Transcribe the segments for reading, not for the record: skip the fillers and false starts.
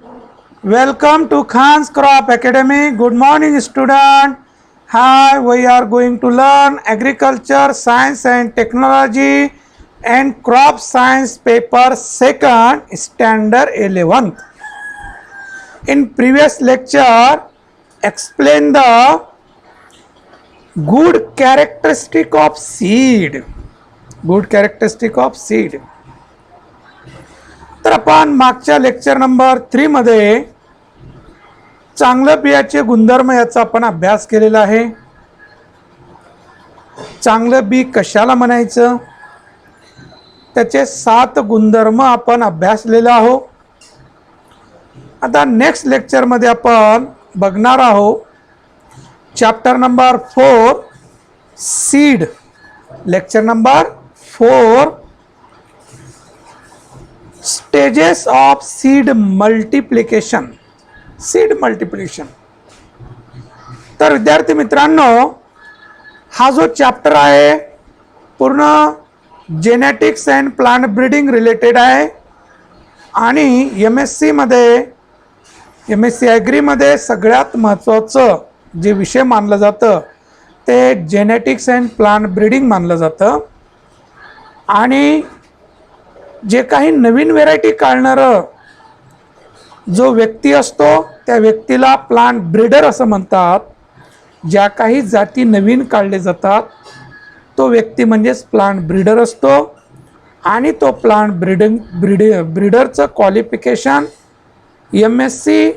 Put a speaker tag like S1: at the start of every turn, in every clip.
S1: Welcome to Khan's Crop Academy. Good morning, student. Hi, we are going to learn agriculture, science and technology and crop science paper second standard 11th. In previous lecture, explain the good characteristic of seed. Good characteristic of seed. तर आपण मागच्या lecture number 3 मध्ये चांगलं बियाचे गुणधर्म याचा आपण अभ्यास केलेला आहे. चांगलं बी कशाला म्हणायचं, त्याचे 7 गुणधर्म आपण अभ्यासलेले आहोत. आता नेक्स्ट लेक्चर मध्ये आपण बघणार आहोत chapter number 4 seed. Lecture number 4 stages of seed multiplication. Seed multiplication. तर विद्यार्थी मित्रांनो, हा जो चॅप्टर आहे पूर्ण genetics and plant breeding related आहे आणि MSc मध्ये MSc ॲग्रीमध्ये सगळ्यात महत्त्वाचं जे विषय मानलं जातं ते जेनेटिक्स अँड प्लांट ब्रीडिंग मानलं जातं. आणि जे काही नवीन व्हेरायटी काढणारं जो व्यक्ती असतो त्या व्यक्तीला प्लांट ब्रीडर असं म्हणतात. ज्या काही जाती नवीन काढले जातात तो व्यक्ती म्हणजेच प्लांट ब्रीडर असतो. आणि तो प्लांट ब्रीडरचं qualification MSc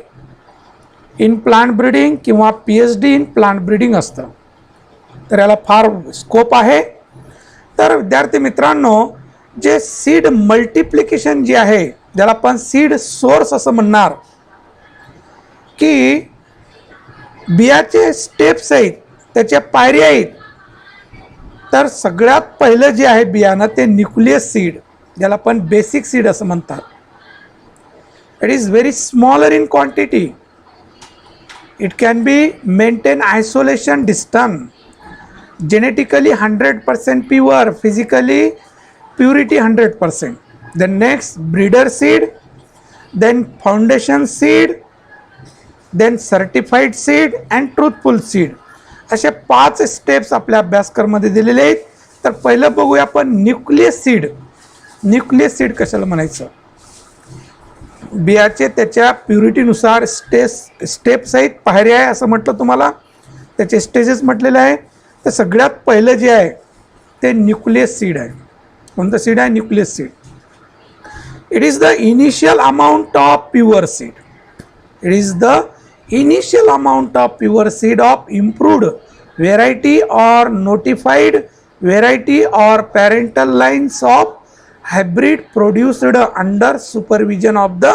S1: in plant breeding किंवा PhD इन प्लांट ब्रीडिंग असतं. तर याला फार स्कोप आहे. तर विद्यार्थी मित्रांनो, जे सीड मल्टिप्लिकेशन जे आहे ज्याला आपण सीड सोर्स असं म्हणणार, की बियाचे स्टेप्स आहेत, त्याच्या पायऱ्या आहेत. तर सगळ्यात पहिलं जे आहे बियाणं ते न्यूक्लियस सीड, ज्याला आपण बेसिक सीड असं म्हणतात. It is very smaller in quantity. It can be maintain isolation distance, genetically 100% pure, physically purity 100%. Then next breeder seed, then foundation seed, then certified seed and truthful seed. असे 5 steps आपल्या अभ्यासक्रमामध्ये दिलेले आहेत. तर पहिलं बघूया आपण न्यूक्लियस सीड. न्यूक्लियस सीड कशाला म्हणायचं? बियाचे त्याच्या प्युरिटीनुसार स्टेप्स आहेत, पायऱ्या आहे असं म्हटलं तुम्हाला, त्याचे स्टेजेस म्हटलेले आहे. तर सगळ्यात पहिलं जे आहे ते न्यूक्लियस सीड आहे. कोणतं सीड आहे? Nucleus seed. It is the initial amount of pure seed. It is the initial amount of pure seed of improved variety और नोटिफाइड व्हेरायटी और parental lines of hybrid produced under supervision of the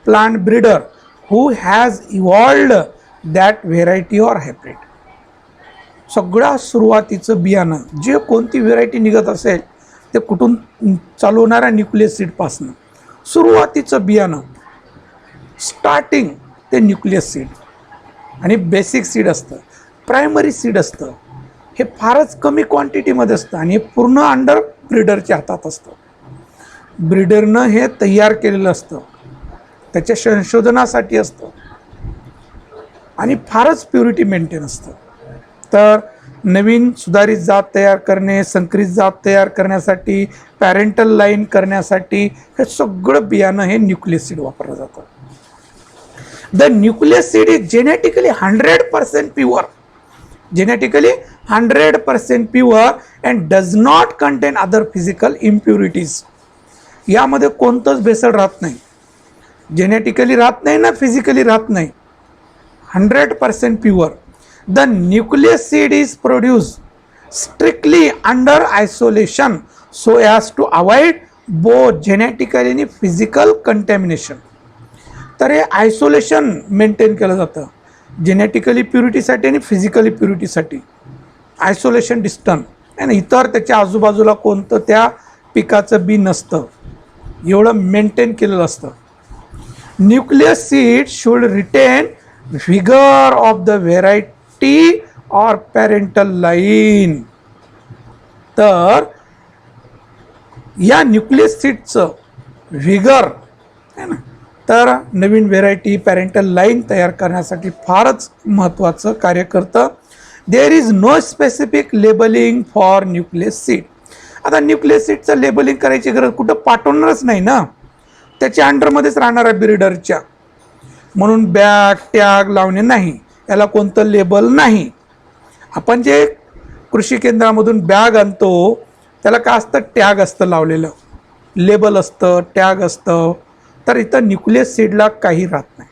S1: plant breeder who has evolved that variety और hybrid. सगळ्या सुरुवातीचं बियाणं जे कोणती variety निघत असेल ते कुठून चालू होणाऱ्या न्यूक्लियस सीडपासनं. सुरुवातीचं बियाणं स्टार्टिंग ते न्यूक्लियस सीड. आणि बेसिक सीड असतं, प्रायमरी सीड असतं. हे फारच कमी क्वांटिटीमध्ये असतं आणि हे पूर्ण अंडर ब्रीडरच्या हातात असतं. ब्रीडरनं हे तयार केलेलं असतं, त्याच्या संशोधनासाठी असतं आणि फारच प्युरिटी मेंटेन असतं. तर नवीन सुधारित जात तयार करणे, संकरित जात तयार करण्यासाठी, पॅरेंटल लाईन करण्यासाठी हे सगळं बियाणं हे न्यूक्लियस सीड वापरलं जातं. The nucleus seed is genetically 100% pure. Genetically 100% pure and does not content other physical impurities. यामध्ये कोणतंच भेसळ राहत नाही. जेनेटिकली राहत नाही ना फिजिकली राहत नाही. 100% pure. The nucleus seed is produced strictly under isolation so as to avoid both genetically and physical contamination. तर हे आयसोलेशन मेंटेन केलं जातं जेनेटिकली प्युरिटीसाठी आणि फिजिकली प्युरिटीसाठी. आयसोलेशन डिस्टन्स आणि इतर त्याच्या आजूबाजूला कोणतं त्या पिकाचं बी नसतं, एवढं मेंटेन केलेलं असतं. Nucleus seed should retain vigour of the variety और पॅरेंटल लाईन. तर या न्यूक्लियस सीडचं व्हिगर आहे ना, तर नवीन व्हेरायटी पॅरेंटल लाईन तयार करण्यासाठी फारच महत्त्वाचं कार्य करतं. There is no specific labelling for nucleus seed. आता न्यूक्लियस सीडचं लेबलिंग करायची गरज कुठं पाठवणारच नाही ना, त्याच्या अंडरमध्येच राहणार आहे ब्रीडरच्या, म्हणून बॅग टॅग लावणे नाही, याला कोणतं लेबल नाही. आपण जे कृषी केंद्रामधून बॅग आणतो त्याला काय असतं, टॅग असतं लावलेलं, लेबल असतं, टॅग असतं. तर इथं न्यूक्लियस सीडला काही राहत नाही,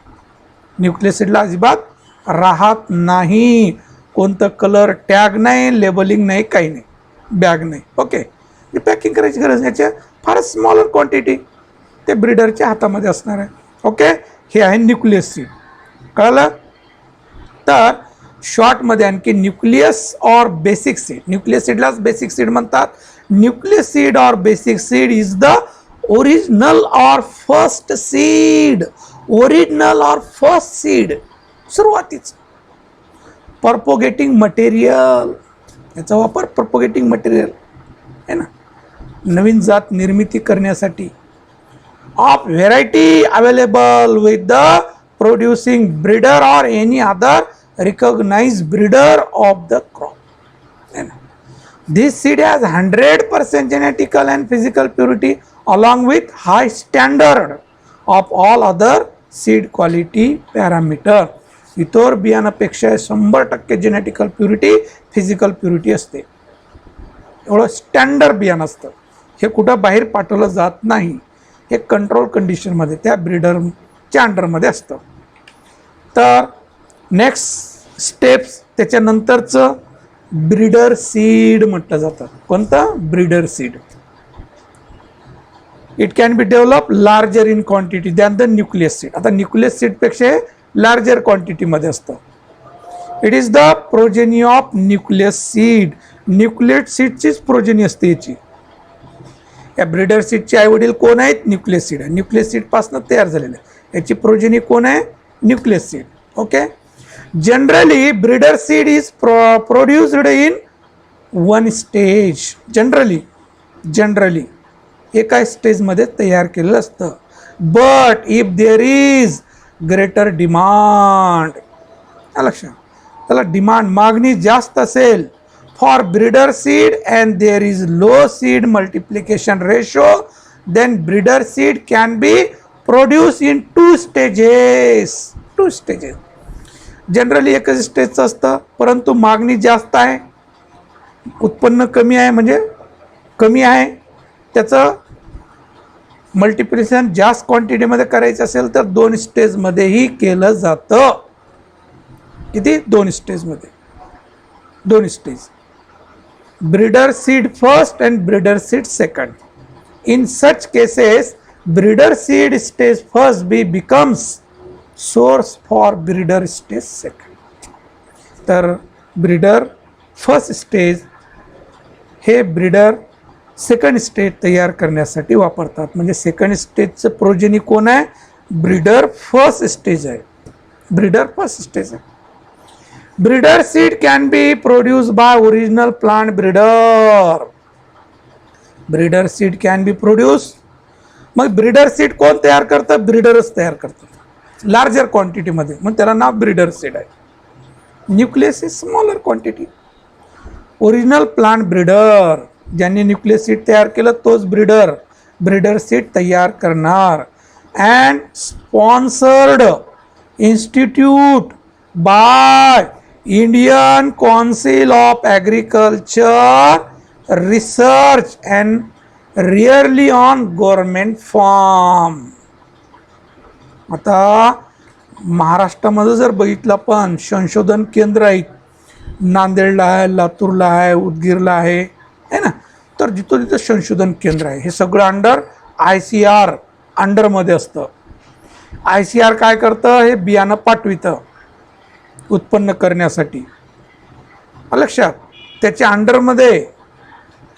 S1: न्यूक्लियस सीडला अजिबात राहत नाही. कोणतं कलर टॅग नाही, लेबलिंग नाही, काही नाही, बॅग नाही. ओके, ही पॅकिंग करायची गरज नाही, याच्या फारच स्मॉलर क्वांटिटी ते ब्रीडरच्या हातामध्ये असणार आहे. ओके, हे आहे न्यूक्लियस सीड. कळलं? तर शॉर्टमध्ये आणखी nucleus or basic seed, nucleus सीडलाच बेसिक सीड म्हणतात. Nucleus seed or basic seed is the original or first seed. Original or first seed, सुरुवातीच. प्रपोगेटिंग मटेरियल, याचा वापर प्रपोगेटिंग मटेरियल आहे ना, नवीन जात निर्मिती करण्यासाठी. Of variety available with the producing breeder or any other recognised breeder of the crop. This seed has 100% genetical and physical purity along with high standard of all other seed quality parameter. इतर बियाणापेक्षा 100% genetical purity, physical purity असते. एवढं standard बियाणं असतं. हे कुठं बाहेर पाठवलं जात नाही, हे कंट्रोल कंडिशनमध्ये त्या ब्रीडरच्या अंडरमध्ये असतं. तर नेक्स्ट स्टेप्स त्याच्यानंतरचं ब्रीडर सीड म्हटलं जातं. कोणतं? Breeder seed. It can be develop larger in quantity than the nucleus seed. आता न्यूक्लियस सीडपेक्षा लार्जर क्वांटिटीमध्ये असतं. It is the progeny of nucleus seed. Nucleus सीडचीच प्रोजेनी असते याची. या ब्रीडर सीडचे आई वडील कोण आहेत? न्यूक्लियस सीड आहे. न्यूक्लियस सीडपासून तयार झालेलं आहे. याची प्रोजेनी कोण आहे? Nucleus seed. Okay. Generally breeder seed is produced in one stage. Generally एका स्टेजमध्ये तयार केलेलं असतं. But if there is greater demand, लक्षात, त्याला डिमांड, मागणी जास्त असेल for breeder seed and there is low seed multiplication ratio, then breeder seed can be produce in two stages. Generally एकच स्टेजचं असतं, परंतु मागणी जास्त आहे, उत्पन्न कमी आहे, म्हणजे कमी आहे, त्याचं मल्टिप्लिकेशन जास्त क्वांटिटीमध्ये करायचं असेल तर 2 स्टेजमध्येही केलं जातं. किती? 2 स्टेजमध्ये. 2 stage. Breeder seed first and breeder seed second. In such cases breeder seed stage first becomes source for breeder stage second. तर ब्रीडर फर्स्ट स्टेज हे ब्रीडर सेकंड स्टेज तयार करण्यासाठी वापरतात. म्हणजे सेकंड स्टेजचं प्रोजेनी कोण आहे? ब्रीडर फर्स्ट स्टेज आहे. Breeder first stage आहे. Breeder seed can be produce by original plant breeder. Breeder seed can be produce. मग ब्रीडर सीड कोण तयार करतं? ब्रीडरच तयार करतं लार्जर क्वांटिटीमध्ये, मग त्याला नाव ब्रीडर सीड आहे. Nucleus is smaller quantity. Original plant breeder, ज्यांनी न्यूक्लियस सीड तयार केलं तोच ब्रीडर सीड तयार करणार. And sponsored institute by Indian council of agriculture research and really on government farm. आता महाराष्ट्रामध्ये जर बघितलं पण संशोधन केंद्र आहेत, नांदेडला आहे, लातूरला आहे, उदगीरला आहे ना, तर जिथं तिथं संशोधन केंद्र आहे. हे सगळं अंडर ICR अंडरमध्ये असतं. ICR काय करतं? हे बियाणं पाठवितं उत्पन्न करण्यासाठी. लक्षात, त्याच्या अंडरमध्ये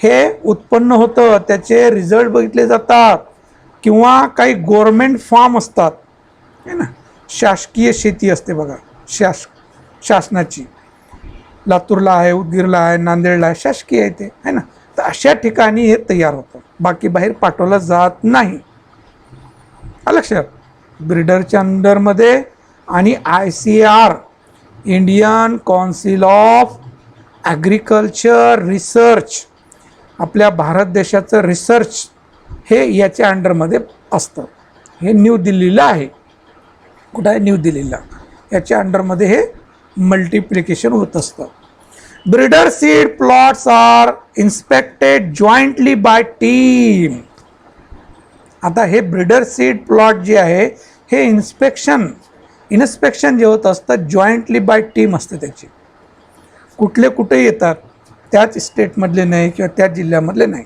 S1: हे उत्पन्न होतं, त्याचे रिझल्ट बघितले जातात. किंवा काही गव्हर्नमेंट फार्म असतात है ना, शासकीय शेती असते बघा, शासनाची. लातूरला आहे, उदगीरला आहे, नांदेडला आहे, शासकीय आहे ते है ना. तर अशा ठिकाणी हे तयार होतं, बाकी बाहेर पाठवलं जात नाही. लक्षात. ब्रीडरच्या अंडरमध्ये, आणि ICAR, Indian council of agriculture research, आपल्या भारत देशाचं रिसर्च हे याच्या अंडरमध्ये असतं. हे न्यू दिल्लीला आहे. कुठं आहे? न्यू दिल्लीला. याच्या अंडरमध्ये हे मल्टिप्लिकेशन होत असतं. Breeder seed plots are inspected jointly by team. आता हे ब्रीडर सीड प्लॉट जे आहे हे इन्स्पेक्शन जे होत असतं जॉईंटली बाय टीम असतं त्याची. कुठे येतात, त्याच स्टेटमधले नाही किंवा त्याच जिल्ह्यामधले नाही,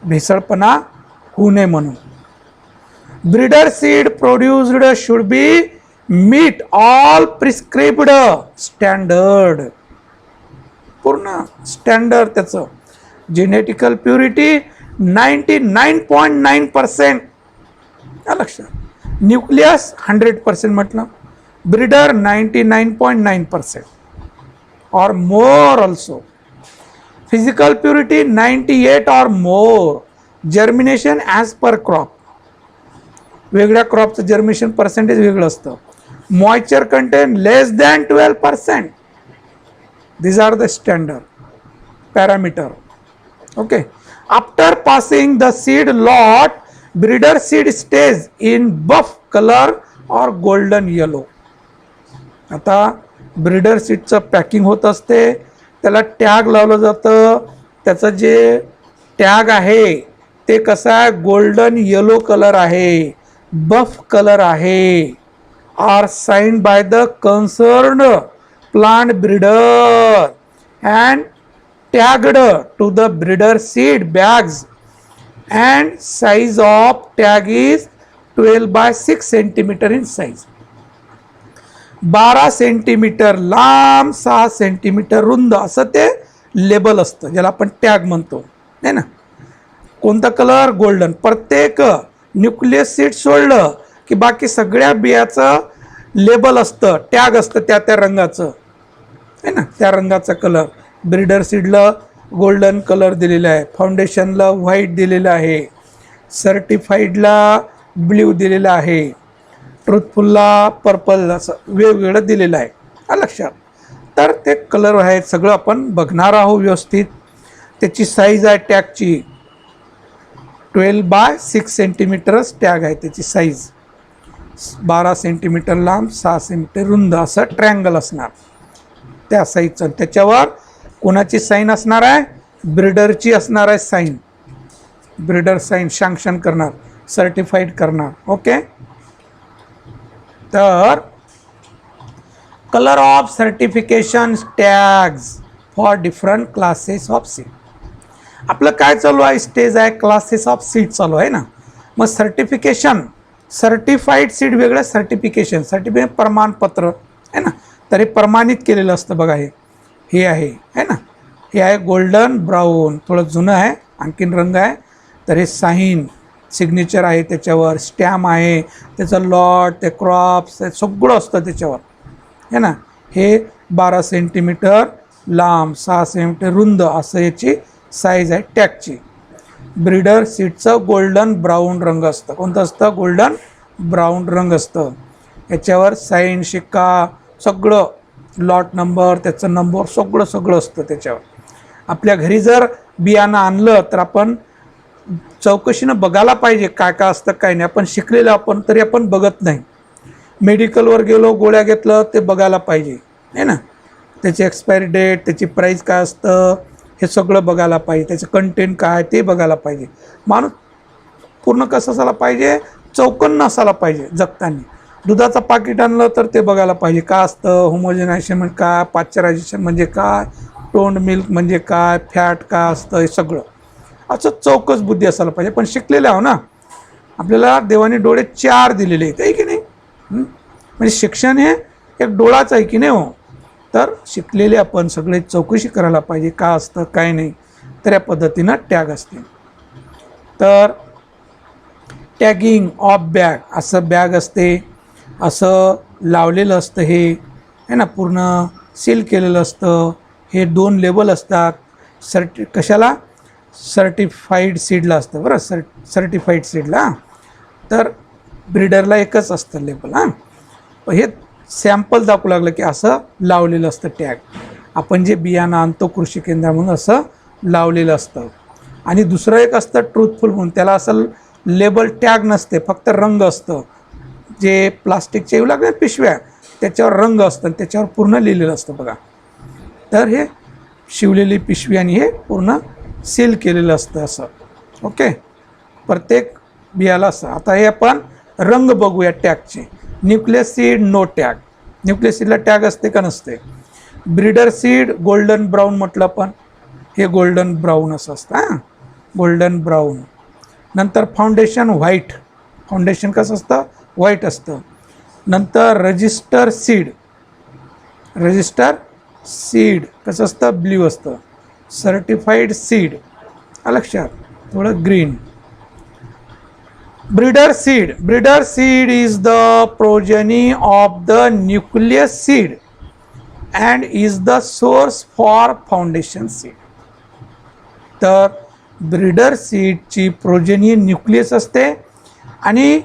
S1: भेसळपणा होऊ नये म्हणून. Breeder seed produced should be meet all prescribed standard. पूर्ण स्टँडर्ड त्याचं. Genetical purity 99.9%. लक्षात. न्यूक्लियस 100% म्हटलं. Breeder 99.9% or more also. Physical purity 98 or more. Germination as per crop. वेगळ्या क्रॉपचं जर्मिनेशन पर्सेंटेज वेगळं असतं. Moisture content less than 12%. These are the standard parameter. Okay. After passing the seed lot, breeder seed stays in buff color or golden yellow. आता breeder सीडचं packing होत असते, त्याला tag लावलं जातं. त्याचं जे टॅग आहे ते कसं आहे? गोल्डन येलो कलर आहे, बफ कलर आहे. Are signed by the concerned plant breeder and tagged to the breeder seed bags and size of tag is 12/6 centimetre in size. 12 centimetre लांब, 6 सेंटीमीटर रुंद असं ते लेबल असतं, ज्याला आपण टॅग म्हणतो, है ना. कोणता कलर? गोल्डन. प्रत्येक न्यूक्लियस सीड सोडलं की बाकी सगळ्या बियाचं लेबल असतं, टॅग असतं त्या त्या रंगाचं, है ना. त्या रंगाचा कलर. ब्रीडर सीडला गोल्डन कलर दिलेला आहे, फाउंडेशनला व्हाईट दिलेलं आहे, सर्टिफाईडला ब्ल्यू दिलेला आहे, ट्रूथफुलला पर्पल, असं वेगवेगळं दिलेलं आहे. लक्षात. तर ते कलर आहेत सगळं आपण बघणार आहोत व्यवस्थित. त्याची साईज आहे टॅगची 12/6 सेंटीमीटरच टॅग आहे त्याची साईज. 12 सेंटीमीटर लांब, 6 सेंटीमीटर रुंद असं ट्रँगल असणार त्या साईजचं. त्याच्यावर कोणाची साईन असणार आहे? ब्रीडरची असणार आहे साईन. ब्रीडर साईन सँक्शन करणार, सर्टिफाईड करणार. ओके. तर colour of certification tags for different classes of seed. आपलं काय चालू आहे? स्टेज आहे क्लासेस ऑफ सीड चालू आहे ना. मग सर्टिफिकेशन, सर्टिफाईड सीड वेगळं, सर्टिफिकेशन प्रमाणपत्र आहे ना. तर हे प्रमाणित केलेलं असतं बघा. हे आहे, है ना. हे आहे गोल्डन ब्राऊन, थोडं जुनं आहे, आणखीन रंग आहे. तर हे साईन सिग्नेचर आहे त्याच्यावर, स्टॅम्प आहे, त्याचं लॉट, ते क्रॉप्स सगळं असतं त्याच्यावर, है ना. हे 12 सेंटीमीटर लांब, 6 सेंटीमीटर रुंद असं याची साईज आहे टॅगची. ब्रीडर सीडचं गोल्डन ब्राऊन रंग असतं. कोणतं असतं? गोल्डन ब्राऊन रंग असतं. याच्यावर साईन, शिक्का सगळं, लॉट नंबर, त्याचं नंबर सगळं असतं त्याच्यावर. आपल्या घरी जर बियाणं आणलं तर आपण चौकशीनं बघायला पाहिजे काय काय असतं काय नाही. आपण शिकलेलं आपण तरी आपण बघत नाही. मेडिकलवर गेलो, गोळ्या घेतलं ते बघायला पाहिजे, है ना. त्याची एक्सपायरी डेट, त्याची प्राईस काय असतं हे सगळं बघायला पाहिजे. त्याचं कंटेंट काय ते बघायला पाहिजे. माणूस पूर्ण कसं असायला पाहिजे? चौकन्न असायला पाहिजे जगताना. दुधाचं पाकिट आणलं तर ते बघायला पाहिजे काय असतं, होमोजेनायझेशन म्हणजे काय, पाश्चरायझेशन म्हणजे काय, टोंड मिल्क म्हणजे काय, फॅट काय असतं, हे सगळं असं चौकस बुद्धी असायला पाहिजे. पण शिकलेले आहो ना, आपल्याला देवाने डोळे 4 दिलेले आहेत, आहे की नाही. म्हणजे शिक्षण हे एक डोळाच आहे की नाही हो. तर शिकलेले आपण सगळे चौकशी करायला पाहिजे काय असतं काय नाही. तर या पद्धतीनं टॅग असते. तर टॅगिंग ऑफ बॅग, असं बॅग असते, असं लावलेलं असतं हे, है ना. पूर्ण सील केलेलं असतं. हे 2 लेबल असतात. कशाला? सर्टिफाईड सीडला असतं बरं, सर्टिफाईड सीडला. तर ब्रीडरला एकच असतं लेबल. हां, हे सॅम्पल दाखवू लागलं की असं लावलेलं असतं टॅग. आपण जे बियाणं आणतो कृषी केंद्रामधून असं लावलेलं असतं. आणि दुसरं एक असतं ट्रूथफुल म्हणून, त्याला असं लेबल टॅग नसते, फक्त रंग असतं. जे प्लास्टिकचे येऊ लागले पिशव्या त्याच्यावर रंग असतं, त्याच्यावर पूर्ण लिहिलेलं असतं बघा. तर हे शिवलेली पिशवी आणि हे पूर्ण सील केलेलं असतं असं. ओके, प्रत्येक बियाला असं. आता हे आपण रंग बघूया टॅगचे. Nucleus seed no tag. Nucleus सीडला टॅग असते का नसते. ब्रीडर सीड गोल्डन ब्राऊन म्हटलं पण, हे गोल्डन ब्राऊन असं असतं. हां, गोल्डन ब्राऊन. नंतर फाउंडेशन व्हाईट. फाउंडेशन कसं असतं, व्हाईट असतं. नंतर रजिस्टर सीड. रजिस्टर सीड कसं असतं, ब्ल्यू असतं. सर्टिफाईड सीड लक्षात, थोडं green. Breeder seed. Breeder seed is the progeny of the nucleus seed and is the source for foundation seed. तर ब्रीडर सीडची प्रोजेनी न्यूक्लियस असते आणि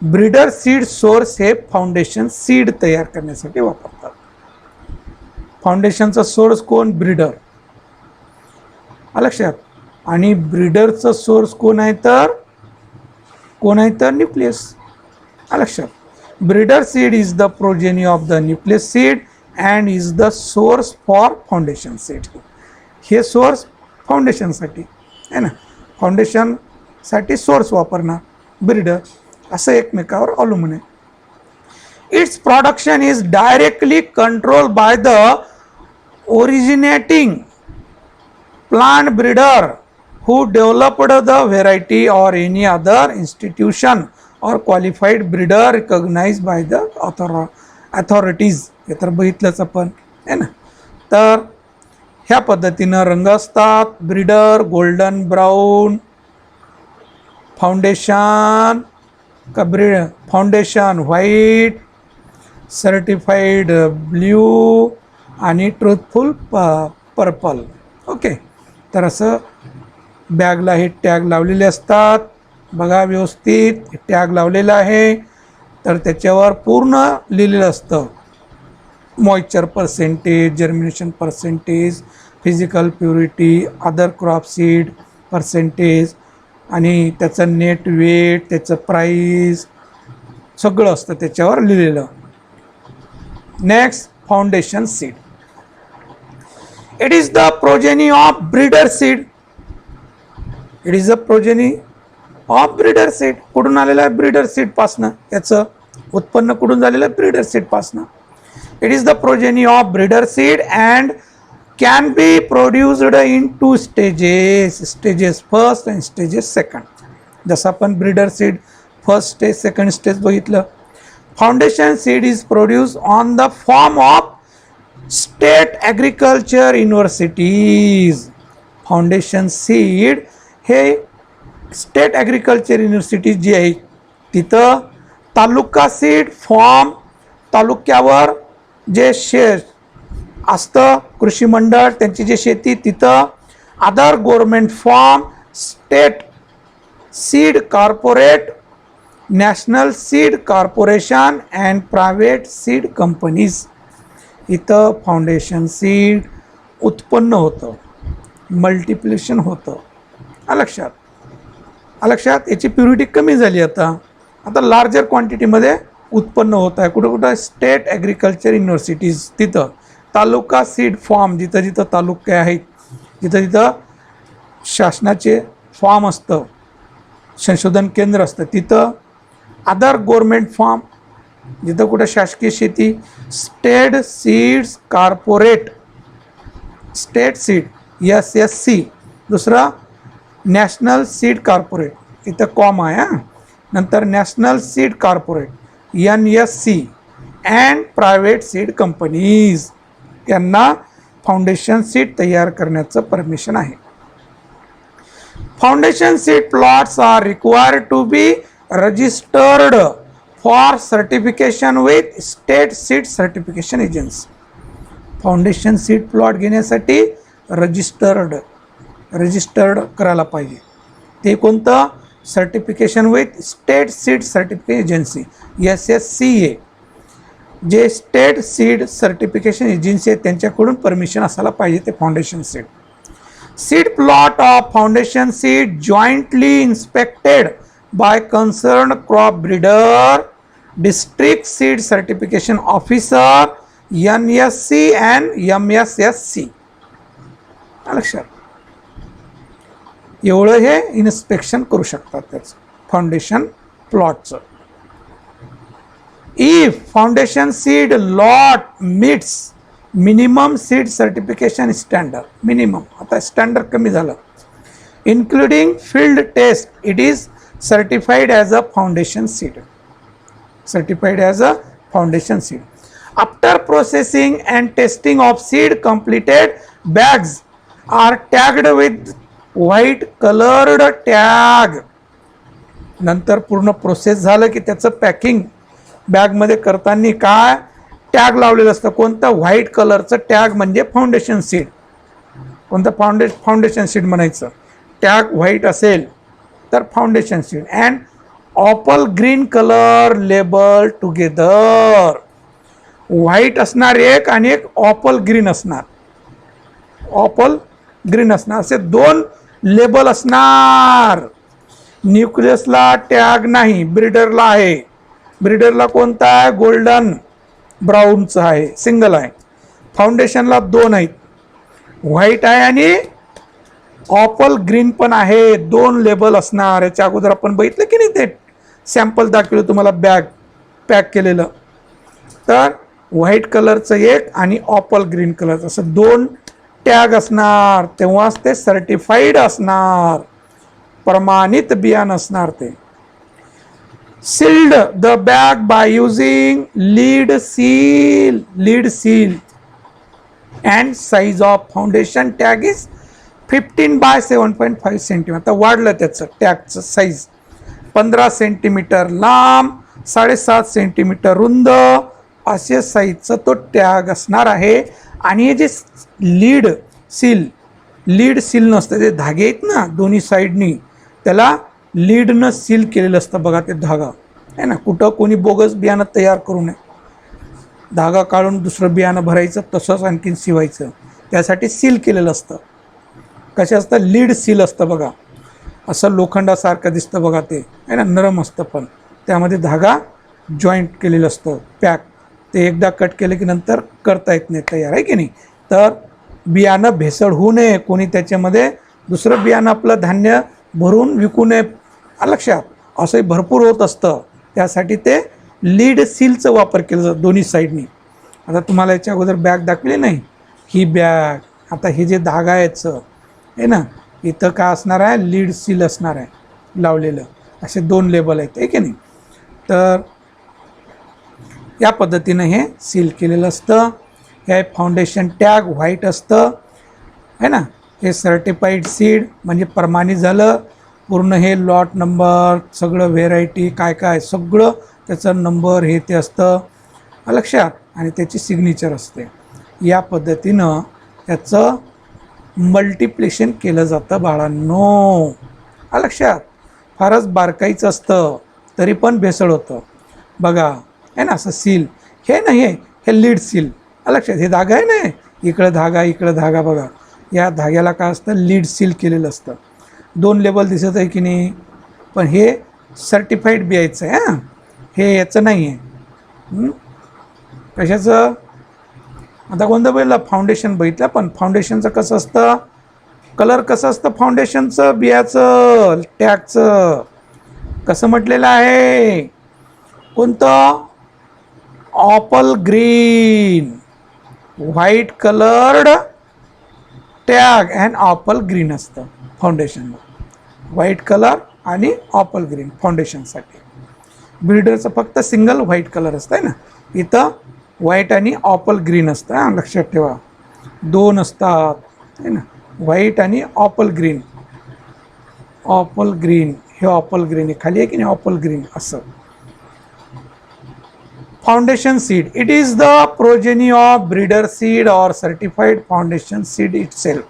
S1: ब्रीडर सीड सोर्स हे foundation seed तयार करण्यासाठी वापरतात. फाउंडेशनचा सोर्स कोण, ब्रीडर लक्षात. आणि ब्रीडरचं सोर्स कोण आहे तर न्यूक्लियस लक्षात. Breeder seed is the progeny of the nucleus seed and is the source for foundation seed. हे सोर्स फाउंडेशनसाठी आहे ना, फाउंडेशनसाठी सोर्स वापरणार ब्रीडर, असं एकमेकावर अवलंबून आहे. Its production is directly control by the originating plant breeder who developed the variety or any other institution or qualified breeder recognized by the authorities. हे तर बघितलंच आपण आहे ना. तर ह्या पद्धतीनं रंग असतात. Breeder golden brown, foundation foundation white, certified blue आणि ट्रूथफुल पर्पल. ओके, तर असं बॅगला हे टॅग लावलेले असतात बघा व्यवस्थित. टॅग लावलेला आहे तर त्याच्यावर पूर्ण लिहिलेलं असतं. Moisture percentage, germination percentage, physical purity, other crop seed percentage आणि त्याचं नेट वेट, त्याचं प्राईस सगळं असतं त्याच्यावर लिहिलेलं. Next, foundation seed. It is the progeny of breeder seed. It is the progeny of breeder seed. कुठून आलेलं आहे, ब्रीडर सीड पासनं. याचं उत्पन्न कुठून झालेलं आहे, ब्रीडर सीड पासनं. It is the progeny of breeder seed and can be produced in two stages. Stages first and stages second. जसं आपण breeder seed first stage second stage बघितलं. Foundation seed is produce on the farm of state agriculture universities. Foundation seed हे state agriculture university जी आहे तिथं तालुका seed form, तालुक्यावर जे असतं कृषी मंडळ त्यांची जे शेती तिथं, other government form, state seed corporate, national seed corporation and private seed companies. इथं फाउंडेशन सीड उत्पन्न होतं, मल्टिप्लिकेशन होतं. लक्षात याची प्युरिटी कमी झाली. आता लार्जर क्वांटिटीमध्ये उत्पन्न होत आहे. कुठं स्टेट ॲग्रिकल्चर युनिव्हर्सिटीज तिथं, तालुका सीड फॉर्म जिथं जिथं तालुके आहेत, जिथं जिथं शासनाचे फॉर्म असतं, संशोधन केंद्र असतं तिथं, अदर गव्हर्मेंट फॉर्म जिथं कुठं शासकीय शेती, state seeds corporate, state seed SSC, दुसरं नॅशनल सीड कॉर्पोरेट इथं कॉम आहे हां, नंतर national seed corporate NSC and private seed companies यांना फाउंडेशन सीड तयार करण्याचं परमिशन आहे. Foundation seed plots are required to be registered for certification with state seed certification agency. Foundation seed plot घेण्यासाठी रजिस्टर्ड करायला पाहिजे. ते कोणतं, certification with state seed certification agency SSCA. जे स्टेट सीड सर्टिफिकेशन एजन्सी आहे त्यांच्याकडून permission असायला पाहिजे ते foundation seed. Seed plot of foundation seed jointly inspected by concern crop breeder, district seed certification officer, NSC and MSSC. लक्षात एवढं हे inspection करू शकतात त्याचं फाउंडेशन प्लॉटचं. If foundation seed lot meets minimum seed certification standard, minimum आता standard कमी झालं, including field test, it is certified as a foundation seed. Certified as a foundation seed. After processing and testing of seed completed bags are tagged with white coloured tag. नंतर पूर्ण process झालं की त्याचं packing बॅगमध्ये करताना काय tag लावलेलं असतं, कोणतं व्हाईट कलरचं टॅग म्हणजे फाउंडेशन सीड. कोणतं फाउंडेशन सीड म्हणायचं, टॅग व्हाईट असेल तर foundation seed. And opal green colour label together. White असणार एक आणि एक ऑपल ग्रीन असणार, ऑपल ग्रीन असणार, असे दोन लेबल असणार. न्यूक्लियसला टॅग नाही, ब्रीडरला आहे. ब्रीडरला कोणता आहे, गोल्डन ब्राऊनचं आहे, सिंगल आहे. फाउंडेशनला दोन आहेत, व्हाईट आहे आणि ऑपल ग्रीन पण आहे, दोन लेबल असणार. याच्या अगोदर आपण बघितलं की नाही ते सॅम्पल दाखवलं तुम्हाला बॅग पॅक केलेलं, तर व्हाईट कलरचं एक आणि ऑपल ग्रीन कलरचं असं दोन टॅग असणार, तेव्हाच ते सर्टिफाईड असणार, प्रमाणित बियाणं असणार ते. Sealed the bag by using lead seal and size of foundation tag is 15 by 7.5 centimetre. आता वाढलं त्याचं टॅगचं साईज, 15 सेंटीमीटर लांब, 7.5 सेंटीमीटर रुंद असे साईजचा तो टॅग असणार आहे. आणि हे जे लीड सील नसतं, ते धागे आहेत ना दोन्ही साईडनी, त्याला लीडनं सील केलेलं असतं बघा ते धागा आहे ना. कुठं कोणी बोगस बियाणं तयार करू नये, धागा काढून दुसरं बियाणं भरायचं, तसंच आणखीन शिवायचं, त्यासाठी सील केलेलं असतं. कसे असतं, लीड सील असतं बघा, असं लोखंडासारखं दिसतं बघा ते आहे ना, नरम असतं पण त्यामध्ये धागा जॉईंट केलेलं असतं पॅक. ते एकदा कट केलं की नंतर करता येत नाही तयार, आहे की नाही. तर बियाणं भेसळ होऊ नये, कोणी त्याच्यामध्ये दुसरं बियाणं आपलं धान्य भरून विकू नये, लक्षात, असंही भरपूर होत असतं. त्यासाठी ते लीड सीलचं वापर केलं जातं दोन्ही साईडनी. आता तुम्हाला याच्या अगोदर बॅग दाखवली नाही, ही बॅग, आता हे जे धागा याचं आहे ना, इथं काय असणार आहे, लीड सील असणार आहे लावलेलं, असे दोन लेबल आहेत, आहे की नाही. तर या पद्धतीनं हे सील केलेलं असतं. हे फाउंडेशन टॅग व्हाईट असतं आहे ना. हे सर्टिफाईड सीड म्हणजे प्रमाणित झालं पूर्ण. हे लॉट नंबर सगळं, व्हेरायटी काय काय सगळं त्याचं नंबर हे ते असतं लक्षात, आणि त्याची सिग्नेचर असते. या पद्धतीनं त्याचं मल्टिप्लिकेशन केलं जातं बाळांनो, लक्षात. फारच बारकाईचं असतं तरी पण भेसळ होतं बघा आहे ना. असं सील हे नाही, हे लीड सील लक्षात. हे धागा आहे ना, इकडं धागा बघा, या धाग्याला काय असतं, लीड सील केलेलं असतं. दोन लेबल दिसत आहे की नाही, पण हे सर्टिफाईड बियायचं आहे हां, हे याचं नाही आहे. कशाचं, आता कोणतं बघितलं, फाउंडेशन बघितलं, पण फाउंडेशनचं कसं असतं, कलर कसं असतं फाउंडेशनचं, बियाचं टॅगचं कसं म्हटलेलं आहे, कोणतं, opal green, white coloured tag and opal green असतं फाउंडेशनला. व्हाईट कलर आणि ऑपल ग्रीन फाउंडेशनसाठी. ब्रीडरचं फक्त सिंगल व्हाईट कलर असतं आहे ना, इथं व्हाईट आणि ऑपल ग्रीन असतं हां, लक्षात ठेवा. दोन असतात आहे ना, व्हाईट आणि ऑपल ग्रीन. ऑपल ग्रीन, हे ऑपल ग्रीन आहे खाली आहे की नाही, ऑपल ग्रीन असं. Foundation seed, it is the progeny of breeder seed or certified foundation seed itself,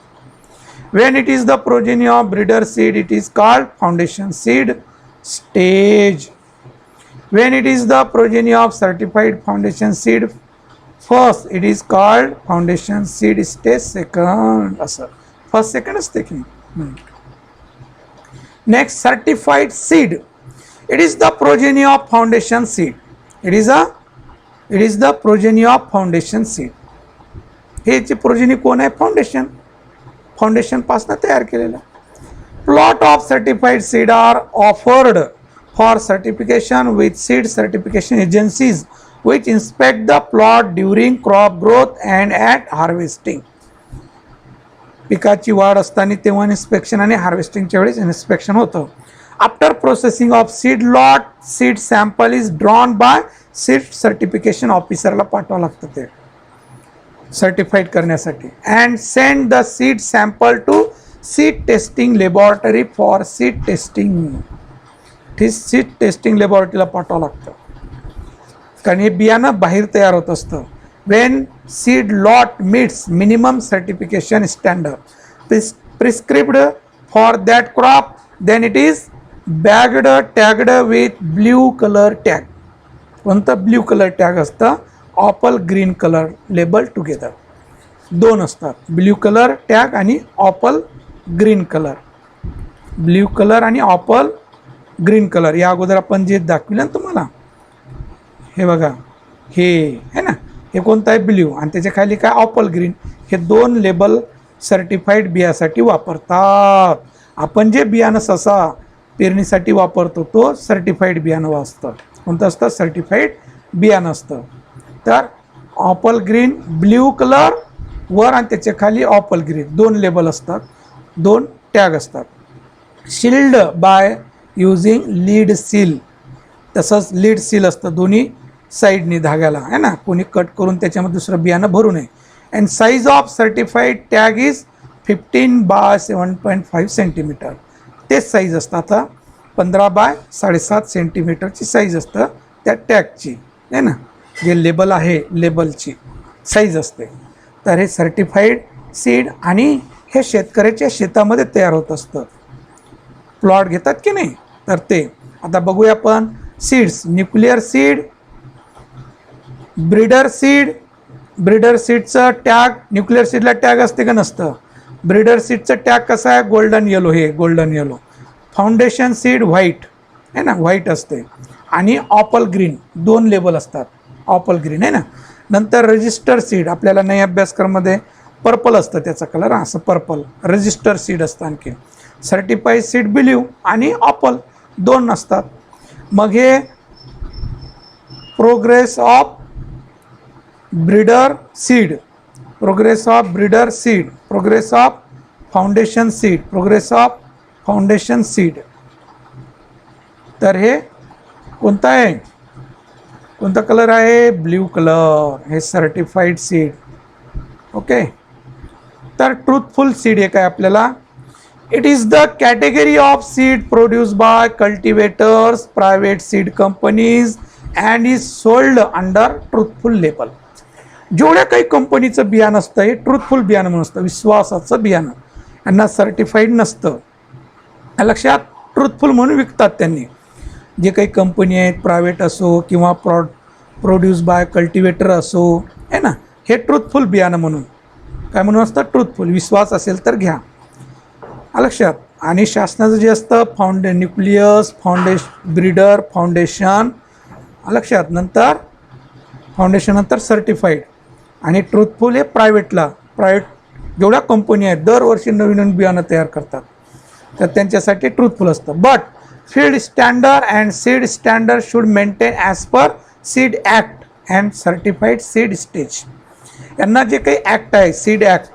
S1: When it is the progeny of breeder seed, it is called foundation seed stage. When it is the progeny of certified foundation seed first, it is called foundation seed stage second. असं first second असते की. Next, certified seed. It is the progeny of foundation seed. It is the progeny of foundation seed. हे ची progeny कोण आहे? Foundation पासून तयार केलेला. Plot of certified seed are offered for certification with seed certification agencies which inspect the plot during crop growth and at harvesting. पिकाची वाढ असताना तेव्हा इन्स्पेक्शन आणि हार्वेस्टिंगच्या वेळेस इन्स्पेक्शन होतं. After processing of seed lot, seed sample is drawn by seed certification ऑफिसरला पाठवावं लागतं ते सर्टिफाईड करण्यासाठी. And send the seed sample to seed testing laboratory for seed testing. Seed testing लॅबोरेटरीला पाठवावं लागतं कारण हे बियाणं बाहेर तयार होत असतं. When seed lot meets minimum certification standard prescribed for that crop, then it is bagged tagged with blue colour tag. कोणतं ब्ल्यू कलर टॅग असतं? ऑपल ग्रीन कलर लेबल टुगेदर. दोन असतात, ब्ल्यू कलर टॅग आणि opal green colour. Blue colour आणि opal green colour या अगोदर आपण जे दाखविलं ना तुम्हाला, हे बघा, हे आहे ना, हे कोणतं आहे? ब्ल्यू, आणि त्याच्या खाली काय? ऑपल ग्रीन. हे दोन लेबल सर्टिफाईड बियासाठी वापरतात. आपण जे बियाणं ससा पेरणीसाठी वापरतो तो सर्टिफाईड बियाणं असतं. कोणतं असतं? सर्टिफाईड बियाणं असतं. तर ऑपल ग्रीन, ब्ल्यू कलर वर आणि त्याच्या खाली ऑपल ग्रीन, दोन लेबल असतात, दोन टॅग असतात. Shield by using lead seal. तसंच लीड सील असतं दोन्ही साईडनी धाग्याला, आहे ना, कोणी कट करून त्याच्यामध्ये दुसरं बियाणं भरू नये. And size of certified tag is 15 by 7.5 centimetre. तेच साईज असतं. आता 15 बाय 7.5 सेंटीमीटरची साईज असतं त्या टॅगची, आहे ना, जे लेबल आहे लेबलची साईज असते. तर हे सर्टिफाईड सीड आणि हे शेतकऱ्याच्या शेतामध्ये तयार होत असतं. प्लॉट घेतात की नाही, तर ते आता बघूया आपण. Seeds, nuclear seed, breeder seed. Breeder सीडचं टॅग, न्यूक्लिअर सीडला टॅग असते का नसतं? ब्रीडर सीडचं टॅग कसं आहे? Golden yellow. हे golden yellow. Foundation seed white, आहे ना, व्हाईट असते. आणि ऑपल ग्रीन, दोन लेबल असतात, ऑपल ग्रीन, आहे ना. नंतर रजिस्टर सीड, आपल्याला नाही अभ्यासक्रमामध्ये पर्पल असतं त्याचा कलर, असं पर्पल रजिस्टर सीड असतं. आणखी सर्टिफाईड सीड ब्ल्यू आणि ऑपल दोन असतात. मग हे progress of breeder seed, progress of breeder seed, progress of foundation seed, progress of foundation seed. तर हे कोणतं आहे? कोणता कलर आहे? Blue colour. हे सर्टिफाईड सीड. ओके. तर ट्रूथफुल सीड हे काय आपल्याला? It is the category of seed produce by cultivators, private seed companies and is sold under truthful label. जेवढ्या काही कंपनीचं बियाणं असतं हे ट्रूथफुल बियाणं म्हणून असतं, विश्वासाचं बियाणं. यांना सर्टिफाईड नसतं. लक्षात, ट्रूथफुल म्हणून विकतात त्यांनी. जे काही कंपनी आहेत, प्रायव्हेट असो किंवा प्रोड्यूस बाय कल्टिवेटर असो, आहे ना, हे ट्रूथफुल बियाणं म्हणून काय म्हणून असतं? ट्रूथफुल. विश्वास असेल तर घ्या. लक्षात. आणि शासनाचं जे असतं न्यूक्लियस, ब्रीडर, फाउंडेशन, लक्षात. नंतर फाउंडेशन नंतर सर्टिफाईड आणि ट्रूथफुल हे प्रायव्हेटला. प्रायव्हेट जेवढ्या कंपनी आहेत दरवर्षी नवीन नवीन बियाणं तयार करतात, तर त्यांच्यासाठी ट्रूथफुल असतं. But field standard and seed standard should maintain as per seed act and certified seed stage. यांना जे काही ॲक्ट आहे, सीड ॲक्ट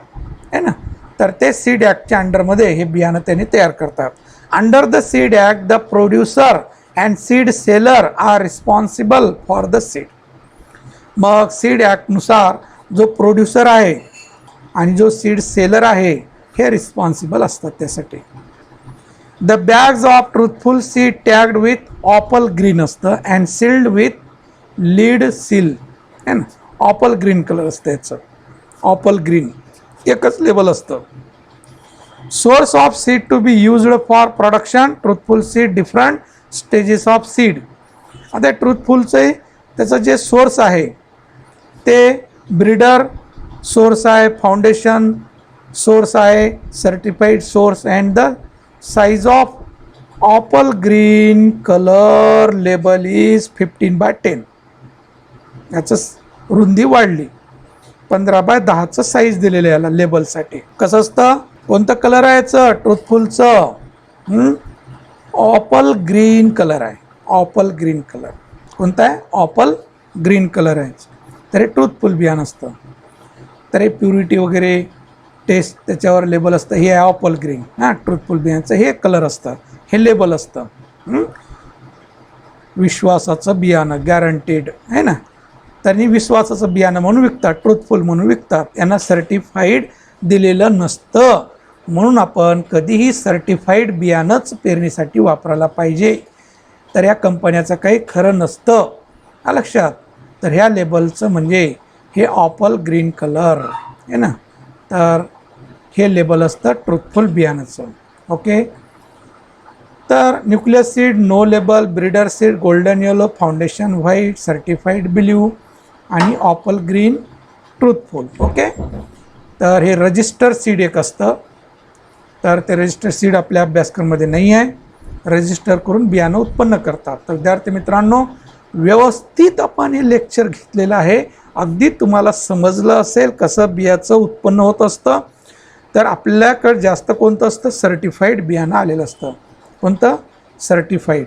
S1: आहे ना, तर ते सीड ॲक्टच्या अंडरमध्ये हे बियाणं त्यांनी तयार करतात. Under the seed act the producer and seed seller are responsible for the seed. मग सीड ॲक्टनुसार जो प्रोड्युसर आहे आणि जो सीड सेलर आहे हे रिस्पॉन्सिबल असतात त्यासाठी. The bags of truthful seed tagged with opal green असतं and sealed with lead seal, है ना. ऑपल ग्रीन कलर असतं याचं, ऑपल ग्रीन एकच लेबल असतं. Source of seed to be used for production, truthful seed, different stages of seed. आता ट्रुथफुलचे त्याचं जे सोर्स आहे ते ब्रीडर सोर्स आहे, फाउंडेशन सोर्स आहे, certified source, and the size of opal green colour label is 15/10. याचं रुंदी वाढली, 15/10चं साईज दिलेलं आहे याला लेबलसाठी. कसं असतं, कोणतं कलर आहे याचं ट्रुथफुलचं, ऑपल ग्रीन कलर आहे. ऑपल ग्रीन कलर कोणता आहे, ऑपल ग्रीन कलर आहे. तर हे ट्रुथफुल बियाणं असतं. तर हे प्युरिटी वगैरे टेस्ट त्याच्यावर लेबल असतं. हे आहे ऑपल ग्रीन. हां, ट्रुथफुल बियाण्याचं हे कलर असतं, हे लेबल असतं. विश्वासाचं बियाणं, गॅरंटेड आहे ना. त्यांनी विश्वासाचं बियाणं म्हणून विकतात, ट्रुथफुल म्हणून विकतात. यांना सर्टिफाईड दिलेलं नसतं. म्हणून आपण कधीही सर्टिफाईड बियाणंच पेरणीसाठी वापरायला पाहिजे. तर या कंपन्याचं काही खरं नसतं, लक्षात. तर ह्या लेबलचं म्हणजे हे ऑपल ग्रीन कलर आहे ना, तर हे लेबल असतं ट्रुथफुल बियाणाचं. ओके. तर nucleus seed no label, breeder seed golden yellow, foundation white, certified blue आणि ऑपल ग्रीन ट्रुथफुल. ओके. तर हे रजिस्टर सीड एक असतं. तर ते रजिस्टर सीड आपल्या अभ्यासक्रमामध्ये नाही आहे. रजिस्टर करून बियाणं उत्पन्न करतात. तर विद्यार्थी मित्रांनो, व्यवस्थित आपण हे लेक्चर घेतलेलं आहे. अगदी तुम्हाला समजलं असेल कसं बियाचं उत्पन्न होत असतं. तर आपल्याकडे जास्त कोणतं असतं, सर्टिफाईड बियाणं आलेलं असतं. कोणतं, सर्टिफाईड.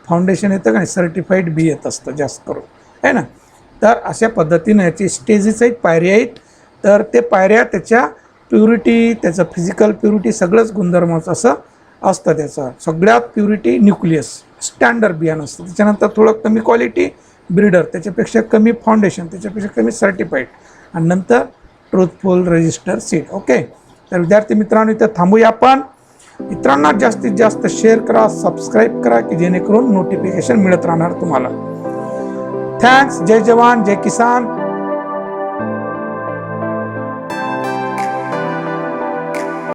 S1: फाउंडेशन येतं का नाही, सर्टिफाईड बी येत असतं जास्त करून, आहे ना. तर अशा पद्धतीनं याची स्टेजेस आहेत, पायऱ्या आहेत. तर ते पायऱ्या त्याच्या प्युरिटी, त्याचं फिजिकल प्युरिटी सगळंच गुणधर्माचं असं असतं. त्याचं सगळ्यात प्युरिटी न्यूक्लियस स्टँडर्ड बियाणं असतं. त्याच्यानंतर थोडं कमी क्वालिटी ब्रीडर, त्याच्यापेक्षा कमी फाउंडेशन, त्याच्यापेक्षा कमी सर्टिफाईड, आणि नंतर ट्रुथफुल रजिस्टर सीड. ओके. तर विद्यार्थी मित्रांनो, इथं थांबूया आपण. मित्रांना जास्तीत जास्त शेअर करा, सबस्क्राईब करा, की जेणेकरून नोटिफिकेशन मिळत राहणार तुम्हाला. थँक्स. जय जवान, जय किसान.